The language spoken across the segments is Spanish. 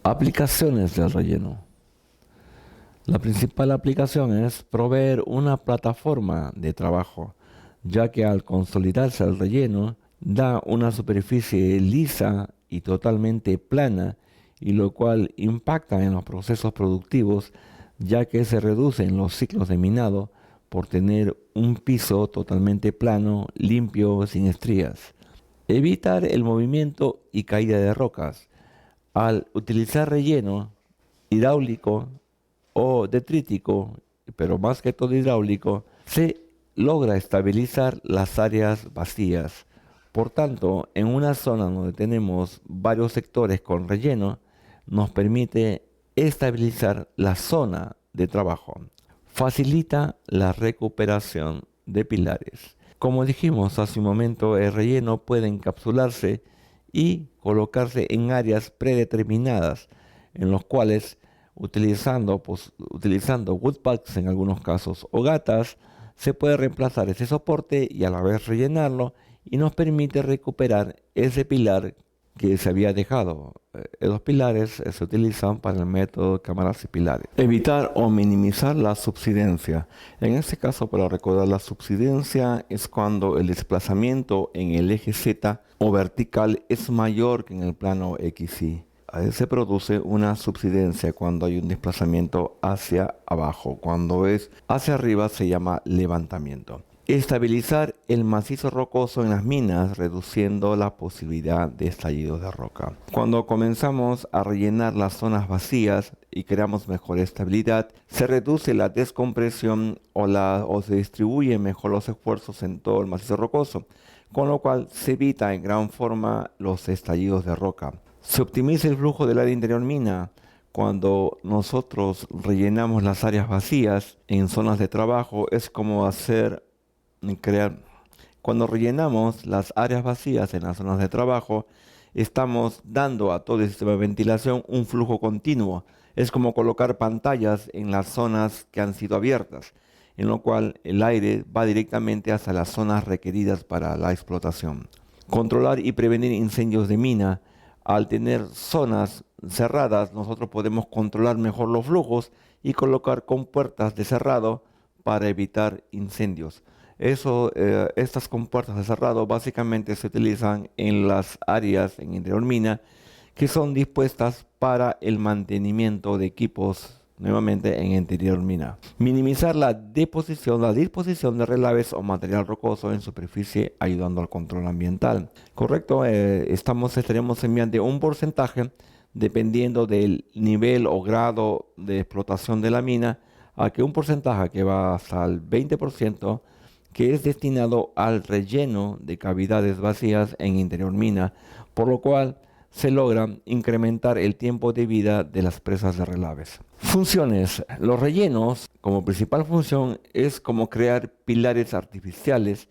Aplicaciones del relleno. La principal aplicación es proveer una plataforma de trabajo, ya que al consolidarse el relleno da una superficie lisa y totalmente plana, y lo cual impacta en los procesos productivos, ya que se reducen los ciclos de minado por tener un piso totalmente plano, limpio, sin estrías. Evitar el movimiento y caída de rocas. Al utilizar relleno hidráulico o detrítico, pero más que todo hidráulico, se logra estabilizar las áreas vacías. Por tanto, en una zona donde tenemos varios sectores con relleno, nos permite estabilizar la zona de trabajo. Facilita la recuperación de pilares. Como dijimos hace un momento, el relleno puede encapsularse y colocarse en áreas predeterminadas, en los cuales utilizando woodpacks en algunos casos o gatas, se puede reemplazar ese soporte y a la vez rellenarlo, y nos permite recuperar ese pilar que se había dejado. Los pilares se utilizan para el método cámaras y pilares. Evitar o minimizar la subsidencia. En este caso, para recordar, la subsidencia es cuando el desplazamiento en el eje Z o vertical es mayor que en el plano XY. Ahí se produce una subsidencia cuando hay un desplazamiento hacia abajo. Cuando es hacia arriba se llama levantamiento. Estabilizar el macizo rocoso en las minas, reduciendo la posibilidad de estallidos de roca. Cuando comenzamos a rellenar las zonas vacías y creamos mejor estabilidad, se reduce la descompresión o se distribuyen mejor los esfuerzos en todo el macizo rocoso, con lo cual se evita en gran forma los estallidos de roca. Se optimiza el flujo del área interior mina. Cuando nosotros rellenamos las áreas vacías en zonas de trabajo, es como cuando rellenamos las áreas vacías en las zonas de trabajo, estamos dando a todo el sistema de ventilación un flujo continuo. Es como colocar pantallas en las zonas que han sido abiertas, en lo cual el aire va directamente hacia las zonas requeridas para la explotación. Controlar y prevenir incendios de mina. Al tener zonas cerradas, nosotros podemos controlar mejor los flujos y colocar compuertas de cerrado para evitar incendios. Estas compuertas de cerrado básicamente se utilizan en las áreas en interior mina que son dispuestas para el mantenimiento de equipos, nuevamente en interior mina. Minimizar la disposición de relaves o material rocoso en superficie, ayudando al control ambiental. Correcto, estaremos enviando un porcentaje dependiendo del nivel o grado de explotación de la mina, a que un porcentaje que va hasta el 20%, que es destinado al relleno de cavidades vacías en interior mina, por lo cual se logra incrementar el tiempo de vida de las presas de relaves. Funciones. Los rellenos, como principal función, es como crear pilares artificiales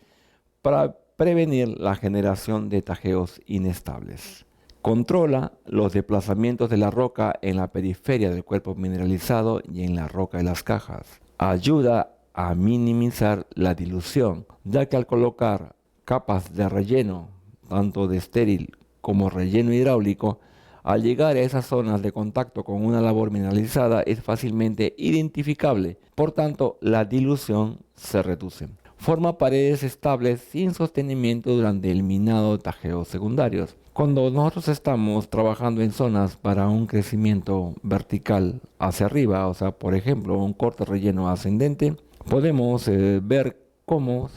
para prevenir la generación de tajeos inestables. Controla los desplazamientos de la roca en la periferia del cuerpo mineralizado y en la roca de las cajas. Ayuda a minimizar la dilución, ya que al colocar capas de relleno, tanto de estéril como relleno hidráulico, al llegar a esas zonas de contacto con una labor mineralizada es fácilmente identificable, por tanto la dilución se reduce. Forma paredes estables sin sostenimiento durante el minado de tajeos secundarios. Cuando nosotros estamos trabajando en zonas para un crecimiento vertical hacia arriba, o sea, por ejemplo, un corte relleno ascendente, podemos ver cómo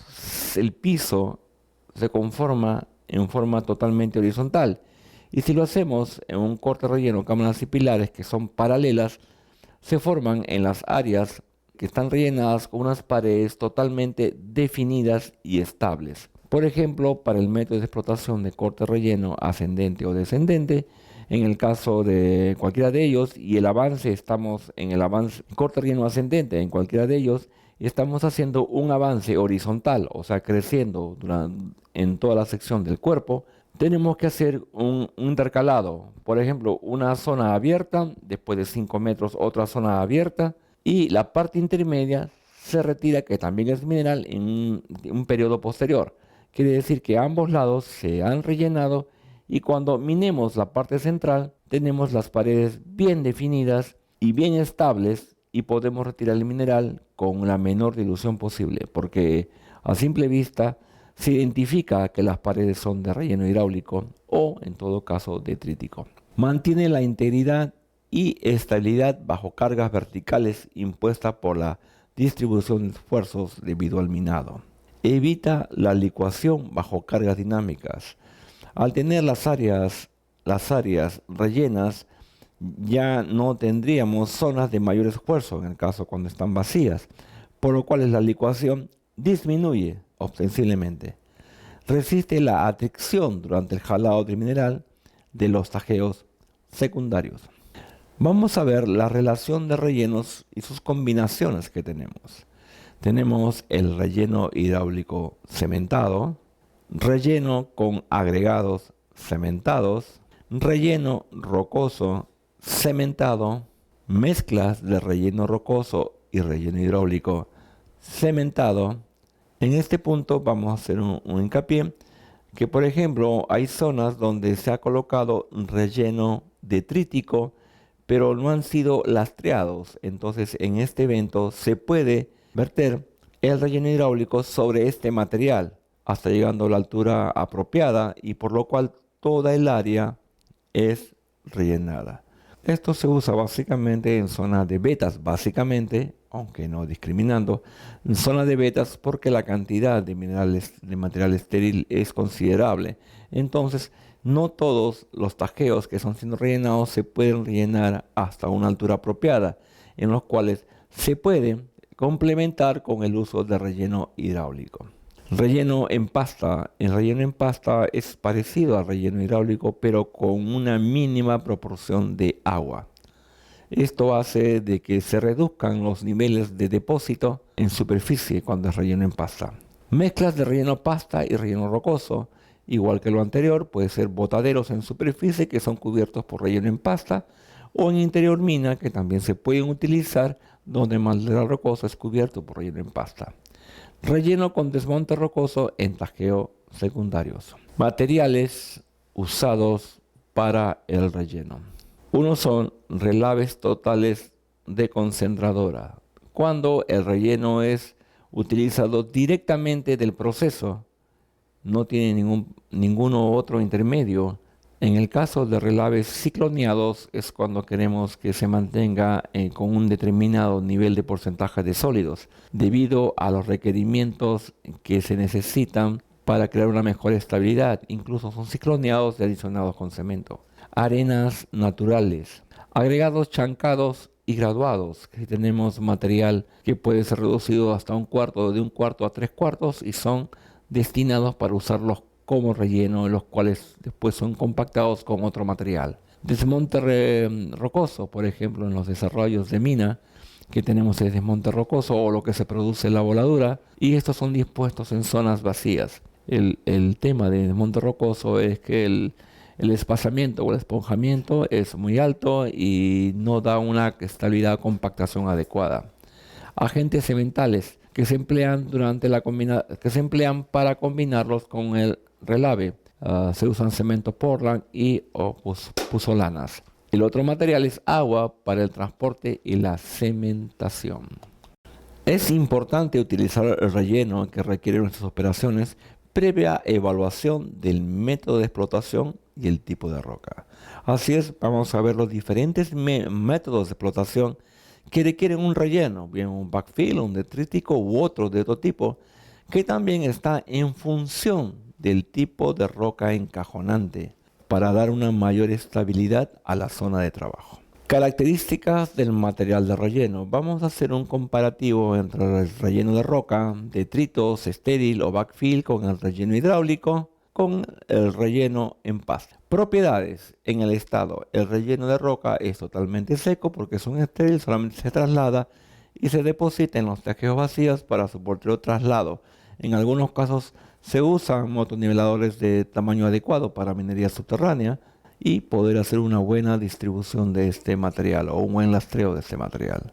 el piso se conforma en forma totalmente horizontal. Y si lo hacemos en un corte relleno, cámaras y pilares que son paralelas, se forman en las áreas que están rellenadas con unas paredes totalmente definidas y estables. Por ejemplo, para el método de explotación de corte relleno ascendente o descendente, en el caso de cualquiera de ellos, y el avance, estamos en el avance corte relleno ascendente en cualquiera de ellos, y estamos haciendo un avance horizontal, o sea, creciendo en toda la sección del cuerpo. Tenemos que hacer un intercalado, por ejemplo, una zona abierta, después de 5 metros otra zona abierta, y la parte intermedia se retira, que también es mineral, en un periodo posterior. Quiere decir que ambos lados se han rellenado, y cuando minemos la parte central tenemos las paredes bien definidas y bien estables y podemos retirar el mineral con la menor dilución posible, porque a simple vista se identifica que las paredes son de relleno hidráulico o, en todo caso, detrítico. Mantiene la integridad y estabilidad bajo cargas verticales impuestas por la distribución de esfuerzos debido al minado. Evita la licuación bajo cargas dinámicas. Al tener las áreas rellenas, ya no tendríamos zonas de mayor esfuerzo en el caso cuando están vacías, por lo cual la licuación disminuye ostensiblemente. Resiste la atracción durante el jalado del mineral de los tajeos secundarios. Vamos a ver la relación de rellenos y sus combinaciones que tenemos. Tenemos el relleno hidráulico cementado, relleno con agregados cementados, relleno rocoso cementado, mezclas de relleno rocoso y relleno hidráulico cementado. En este punto vamos a hacer un hincapié que, por ejemplo, hay zonas donde se ha colocado relleno detrítico, pero no han sido lastreados. Entonces, en este evento se puede verter el relleno hidráulico sobre este material hasta llegando a la altura apropiada y por lo cual toda el área es rellenada. Esto se usa básicamente en zonas de vetas, básicamente, aunque no discriminando, en zonas de vetas porque la cantidad de minerales de material estéril es considerable. Entonces, no todos los tajeos que están siendo rellenados se pueden rellenar hasta una altura apropiada, en los cuales se puede complementar con el uso de relleno hidráulico. Relleno en pasta. El relleno en pasta es parecido al relleno hidráulico, pero con una mínima proporción de agua. Esto hace de que se reduzcan los niveles de depósito en superficie cuando es relleno en pasta. Mezclas de relleno pasta y relleno rocoso. Igual que lo anterior, puede ser botaderos en superficie que son cubiertos por relleno en pasta o en interior mina que también se pueden utilizar donde el material rocoso es cubierto por relleno en pasta. Relleno con desmonte rocoso en tajeo secundarios. Materiales usados para el relleno. Uno son relaves totales de concentradora. Cuando el relleno es utilizado directamente del proceso, no tiene ninguno otro intermedio. En el caso de relaves cicloneados es cuando queremos que se mantenga con un determinado nivel de porcentaje de sólidos, debido a los requerimientos que se necesitan para crear una mejor estabilidad. Incluso son cicloneados y adicionados con cemento. Arenas naturales, agregados chancados y graduados, que tenemos material que puede ser reducido hasta un cuarto, de un cuarto a 3/4, y son destinados para usarlos como relleno, los cuales después son compactados con otro material. Desmonte rocoso, por ejemplo, en los desarrollos de mina, que tenemos el desmonte rocoso o lo que se produce en la voladura, y estos son dispuestos en zonas vacías. El tema de desmonte rocoso es que el espazamiento o el esponjamiento es muy alto y no da una estabilidad o compactación adecuada. Agentes cementales que se emplean para combinarlos con el relave. Se usan cemento Portland o puzolanas. El otro material es agua para el transporte y la cementación. Es importante utilizar el relleno que requieren nuestras operaciones previa evaluación del método de explotación y el tipo de roca. Así es, vamos a ver los diferentes métodos de explotación que requieren un relleno, bien un backfill, un detrítico u otro de otro tipo, que también está en función del tipo de roca encajonante para dar una mayor estabilidad a la zona de trabajo. Características del material de relleno. Vamos a hacer un comparativo entre el relleno de roca, detritos, estéril o backfill con el relleno hidráulico, con el relleno en pasta. Propiedades. En el estado, el relleno de roca es totalmente seco porque es un estéril, solamente se traslada y se deposita en los tajeos vacíos para su posterior traslado. En algunos casos se usan motoniveladores de tamaño adecuado para minería subterránea y poder hacer una buena distribución de este material o un buen lastreo de este material.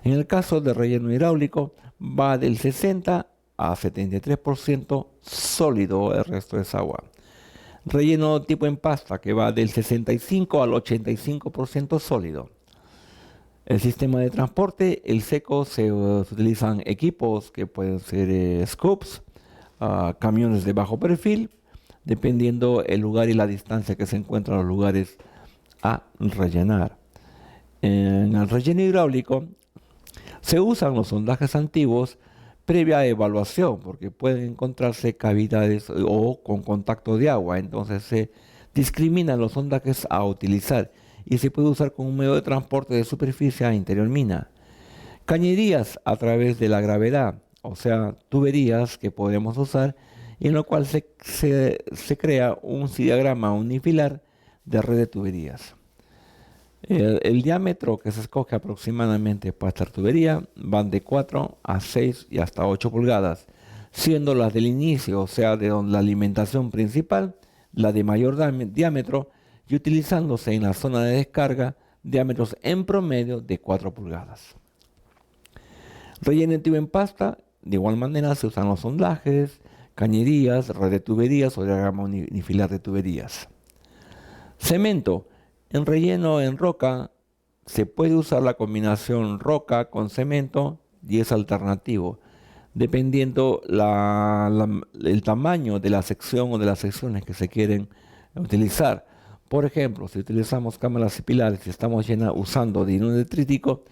En el caso de relleno hidráulico va del 60 a 73% sólido, el resto es agua. Relleno tipo en pasta que va del 65 al 85% sólido. El sistema de transporte, el seco, se utilizan equipos que pueden ser scoops, camiones de bajo perfil, dependiendo el lugar y la distancia que se encuentran los lugares a rellenar. En el relleno hidráulico se usan los sondajes antiguos previa evaluación, porque pueden encontrarse cavidades o con contacto de agua, entonces se discriminan los sondajes a utilizar y se puede usar como un medio de transporte de superficie a interior mina. Cañerías a través de la gravedad, o sea, tuberías que podemos usar, y en lo cual se crea un diagrama unifilar de red de tuberías. El diámetro que se escoge aproximadamente para esta tubería van de 4 a 6 y hasta 8 pulgadas, siendo las del inicio, o sea, de la alimentación principal, la de mayor diámetro, y utilizándose en la zona de descarga diámetros en promedio de 4 pulgadas. Relleno en tubo en pasta, de igual manera se usan los sondajes, cañerías, red de tuberías o diagrama unifilar de tuberías. Cemento. En relleno en roca se puede usar la combinación roca con cemento y es alternativo, dependiendo el tamaño de la sección o de las secciones que se quieren utilizar. Por ejemplo, si utilizamos cámaras y pilares y estamos usando dinero detrítico,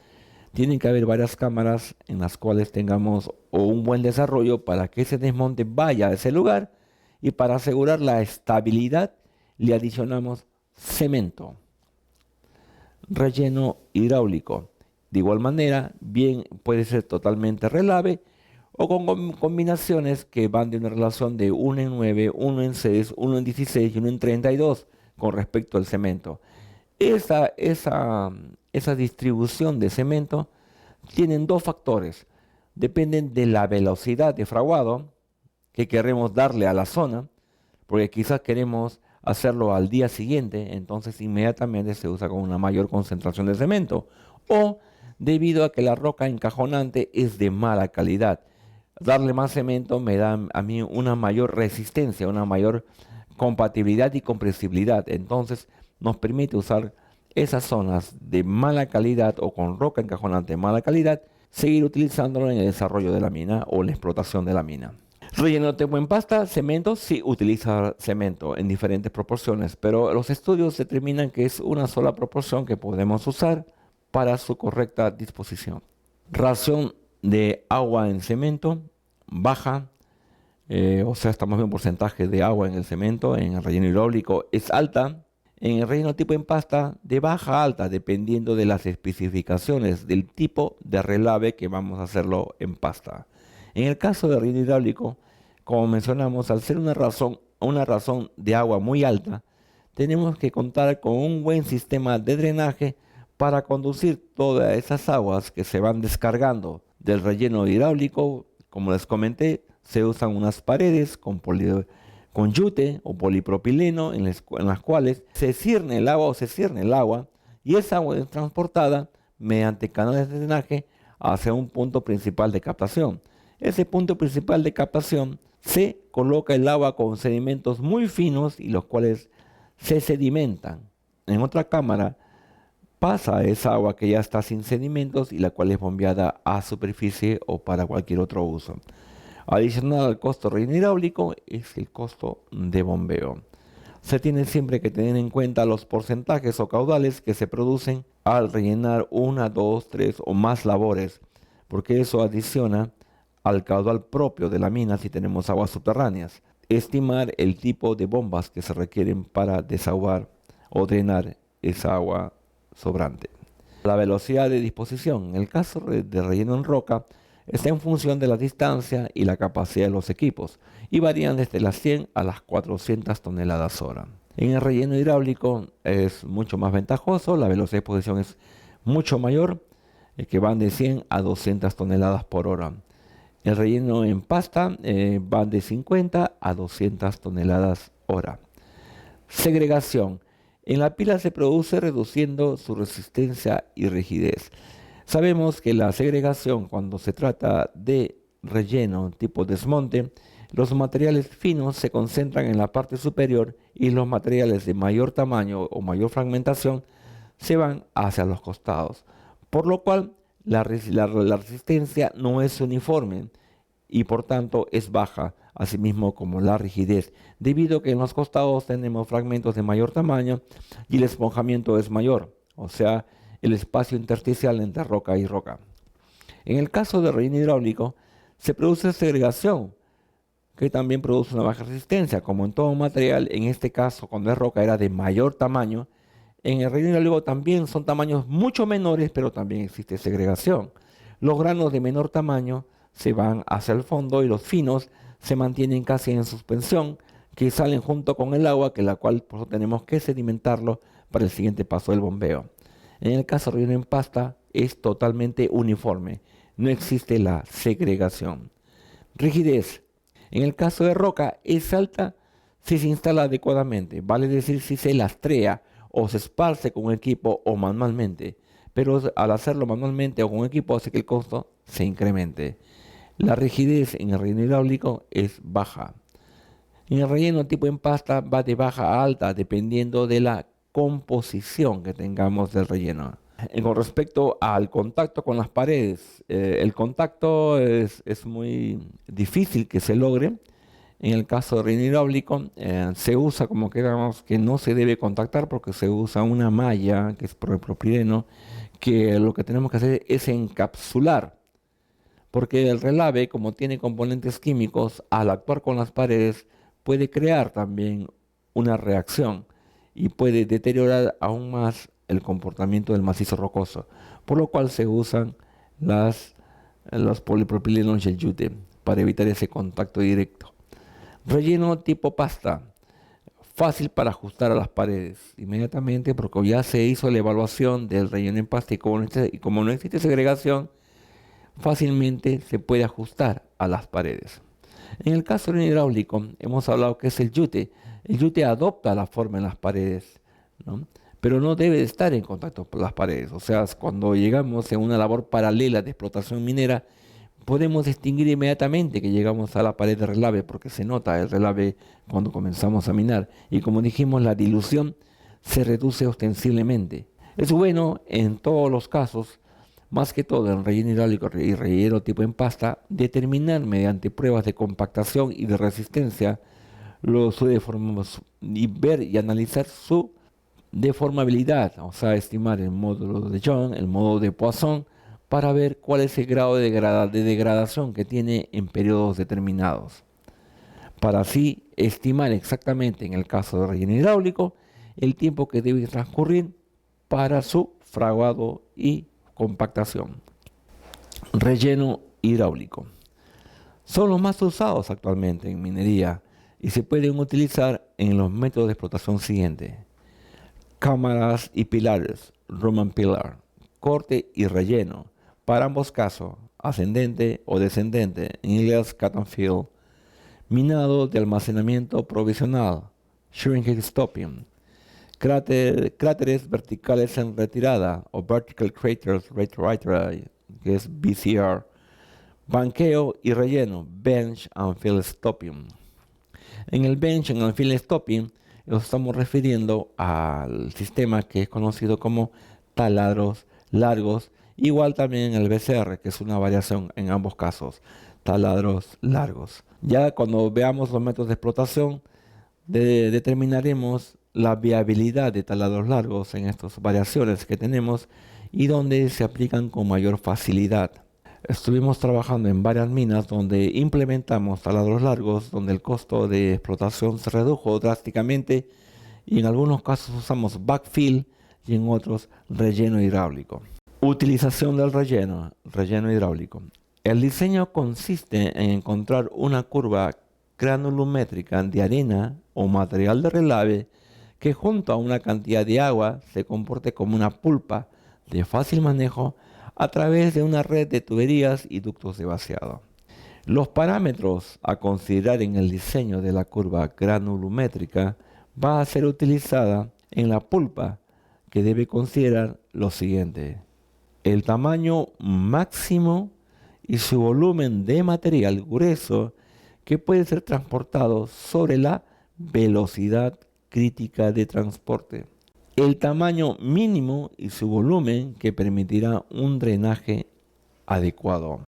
tienen que haber varias cámaras en las cuales tengamos un buen desarrollo para que ese desmonte vaya a ese lugar, y para asegurar la estabilidad le adicionamos cemento. Relleno hidráulico. De igual manera, bien puede ser totalmente relave o con combinaciones que van de una relación de 1 en 9, 1 en 6, 1 en 16 y 1 en 32 con respecto al cemento. Esa distribución de cemento tienen dos factores. Dependen de la velocidad de fraguado que queremos darle a la zona, porque quizás queremos hacerlo al día siguiente, entonces inmediatamente se usa con una mayor concentración de cemento, o debido a que la roca encajonante es de mala calidad. Darle más cemento me da a mí una mayor resistencia, una mayor compatibilidad y compresibilidad, entonces nos permite usar esas zonas de mala calidad o con roca encajonante de mala calidad, seguir utilizándolo en el desarrollo de la mina o la explotación de la mina. Relleno de en pasta, cemento, sí utiliza cemento en diferentes proporciones, pero los estudios determinan que es una sola proporción que podemos usar para su correcta disposición. Ración de agua en cemento, baja, o sea, estamos en un porcentaje de agua en el cemento, en el relleno hidráulico es alta, en el relleno tipo en pasta de baja a alta, dependiendo de las especificaciones del tipo de relave que vamos a hacerlo en pasta. En el caso del relleno hidráulico, como mencionamos, al ser una razón de agua muy alta, tenemos que contar con un buen sistema de drenaje para conducir todas esas aguas que se van descargando del relleno hidráulico. Como les comenté, se usan unas paredes con yute o polipropileno en las cuales se cierne el agua y esa agua es transportada mediante canales de drenaje hacia un punto principal de captación. Ese punto principal de captación se coloca el agua con sedimentos muy finos y los cuales se sedimentan. En otra cámara pasa esa agua que ya está sin sedimentos y la cual es bombeada a superficie o para cualquier otro uso. Adicional al costo relleno hidráulico es el costo de bombeo. Se tiene siempre que tener en cuenta los porcentajes o caudales que se producen al rellenar 1, 2, 3 o más labores, porque eso adiciona al caudal propio de la mina si tenemos aguas subterráneas. Estimar el tipo de bombas que se requieren para desahogar o drenar esa agua sobrante. La velocidad de disposición, en el caso de relleno en roca, está en función de la distancia y la capacidad de los equipos y varían desde las 100 a las 400 toneladas hora. En el relleno hidráulico es mucho más ventajoso, la velocidad de disposición es mucho mayor, que van de 100 a 200 toneladas por hora. El relleno en pasta van de 50 a 200 toneladas hora. Segregación. En la pila se produce reduciendo su resistencia y rigidez. Sabemos que la segregación, cuando se trata de relleno tipo desmonte, Los materiales finos se concentran en la parte superior y los materiales de mayor tamaño o mayor fragmentación se van hacia los costados, por lo cual la resistencia no es uniforme y por tanto es baja, asimismo como la rigidez, debido a que en los costados tenemos fragmentos de mayor tamaño y el esponjamiento es mayor, o sea, el espacio intersticial entre roca y roca. En el caso del relleno hidráulico, se produce segregación, que también produce una baja resistencia, como en todo material. En este caso, cuando es roca, era de mayor tamaño. En el relleno hidráulico también son tamaños mucho menores, pero también existe segregación. Los granos de menor tamaño se van hacia el fondo y los finos se mantienen casi en suspensión, que salen junto con el agua, que la cual por eso tenemos que sedimentarlo para el siguiente paso del bombeo. En el caso del relleno en pasta es totalmente uniforme, no existe la segregación. Rigidez. En el caso de roca es alta si se instala adecuadamente, vale decir si se lastrea o se esparce con equipo o manualmente, pero al hacerlo manualmente o con equipo hace que el costo se incremente. La rigidez en el relleno hidráulico es baja. En el relleno tipo en pasta va de baja a alta dependiendo de la composición que tengamos del relleno. Con respecto al contacto con las paredes, el contacto es muy difícil que se logre. En el caso del relleno hidráulico se usa como que digamos que no se debe contactar porque se usa una malla que es propileno, que lo que tenemos que hacer es encapsular, porque el relave, como tiene componentes químicos, al actuar con las paredes puede crear también una reacción y puede deteriorar aún más el comportamiento del macizo rocoso, por lo cual se usan los polipropilenos y el yute para evitar ese contacto directo. Relleno tipo pasta, fácil para ajustar a las paredes inmediatamente porque ya se hizo la evaluación del relleno en pasta y como no existe segregación, fácilmente se puede ajustar a las paredes. En el caso del hidráulico, hemos hablado que es el yute. El yute adopta la forma en las paredes, ¿no? Pero no debe de estar en contacto con las paredes. O sea, cuando llegamos en una labor paralela de explotación minera, podemos distinguir inmediatamente que llegamos a la pared de relave, porque se nota el relave cuando comenzamos a minar. Y como dijimos, la dilución se reduce ostensiblemente. Es bueno en todos los casos, más que todo en relleno hidráulico y relleno tipo en pasta, determinar mediante pruebas de compactación y de resistencia su y ver y analizar su deformabilidad, o sea, estimar el módulo de Young, el módulo de Poisson, para ver cuál es el grado de degradación que tiene en periodos determinados, para así estimar exactamente, en el caso de relleno hidráulico, el tiempo que debe transcurrir para su fraguado y compactación. Relleno hidráulico. Son los más usados actualmente en minería y se pueden utilizar en los métodos de explotación siguientes: cámaras y pilares, Roman pillar, corte y relleno, para ambos casos, ascendente o descendente, en inglés cut and fill, minado de almacenamiento provisional, shrinkage stopping, cráteres verticales en retirada o vertical craters retreat, que es BCR, banqueo y relleno, bench and fill stopping. En el bench and fill stopping nos estamos refiriendo al sistema que es conocido como taladros largos, igual también en el BCR, que es una variación en ambos casos, taladros largos. Ya cuando veamos los métodos de explotación, determinaremos la viabilidad de taladros largos en estas variaciones que tenemos y donde se aplican con mayor facilidad. Estuvimos trabajando en varias minas donde implementamos taladros largos, donde el costo de explotación se redujo drásticamente y en algunos casos usamos backfill y en otros relleno hidráulico. Utilización del relleno hidráulico. El diseño consiste en encontrar una curva granulométrica de arena o material de relave que junto a una cantidad de agua se comporte como una pulpa de fácil manejo a través de una red de tuberías y ductos de vaciado. Los parámetros a considerar en el diseño de la curva granulométrica va a ser utilizada en la pulpa, que debe considerar lo siguiente: el tamaño máximo y su volumen de material grueso que puede ser transportado sobre la velocidad crítica de transporte. El tamaño mínimo y su volumen que permitirá un drenaje adecuado.